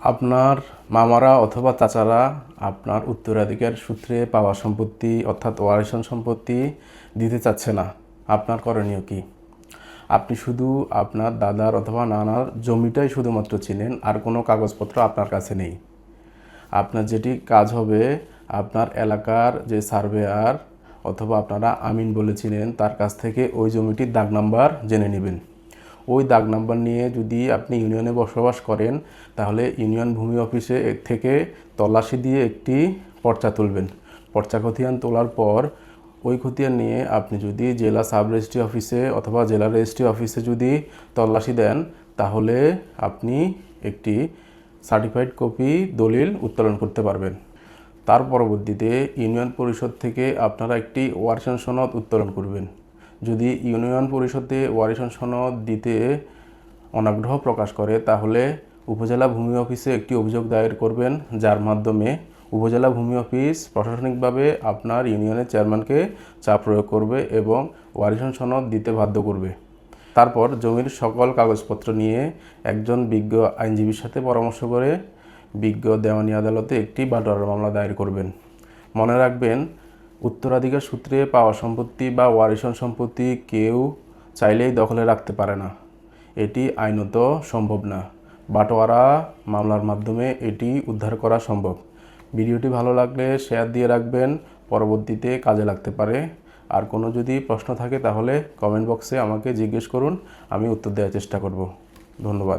আপনার মামারা অথবা চাচারা আপনার উত্তরাধিকার সূত্রে পাওয়া সম্পত্তি অর্থাৎ ওয়ারিশন সম্পত্তি দিতে চাচ্ছে না। আপনার করণীয় কি? আপনি শুধু আপনার দাদার অথবা নানার জমিটাই শুধুমাত্র চিনেন, আর কোনো কাগজপত্র আপনার কাছে নেই। আপনার যেটি কাজ হবে, আপনার এলাকার যে সার্ভেয়ার অথবা আপনারা আমিন বলে চিনেন তার কাছ থেকে ওই জমিটির দাগ নাম্বার জেনে নেবেন। ওই দাগ নাম্বার নিয়ে যদি আপনি ইউনিয়নে বসবাস করেন, তাহলে ইউনিয়ন ভূমি অফিসে থেকে তল্লাশি দিয়ে একটি পর্চা তুলবেন। পর্চা খতিয়ান তোলার পর ওই খতিয়ান নিয়ে আপনি যদি জেলা সাব রেজিস্ট্রি অফিসে অথবা জেলা রেজিস্ট্রি অফিসে যদি তল্লাশি দেন, তাহলে আপনি একটি সার্টিফাইড কপি দলিল উত্তোলন করতে পারবেন। তার পরবর্তীতে ইউনিয়ন পরিষদ থেকে আপনারা একটি ওয়ারিশন সনদ উত্তোলন করবেন। যদি ইউনিয়ন পরিষদে ওয়ারিশন সনদ দিতে অনাগ্রহ প্রকাশ করে, তাহলে উপজেলা ভূমি অফিসে একটি অভিযোগ দায়ের করবেন, যার মাধ্যমে উপজেলা ভূমি অফিস প্রশাসনিকভাবে আপনার ইউনিয়নের চেয়ারম্যানকে চাপ প্রয়োগ করবে এবং ওয়ারিশন সনদ দিতে বাধ্য করবে। তারপর জমির সকল কাগজপত্র নিয়ে একজন বিজ্ঞ আইনজীবীর সাথে পরামর্শ করে বিজ্ঞ দেওয়ানি আদালতে একটি বাটোয়ারা মামলা দায়ের করবেন। মনে রাখবেন, উত্তরাধিকার সূত্রে পাওয়া সম্পত্তি বা ওয়ারিশন সম্পত্তি কেউ চাইলেই দখলে রাখতে পারে না। এটি আইনত সম্ভব না। বাটোয়ারা মামলার মাধ্যমে এটি উদ্ধার করা সম্ভব। ভিডিওটি ভালো লাগলে শেয়ার দিয়ে রাখবেন, পরবর্তীতে কাজে লাগতে পারে। আর কোনো যদি প্রশ্ন থাকে তাহলে কমেন্ট বক্সে আমাকে জিজ্ঞেস করুন, আমি উত্তর দেওয়ার চেষ্টা করব। ধন্যবাদ।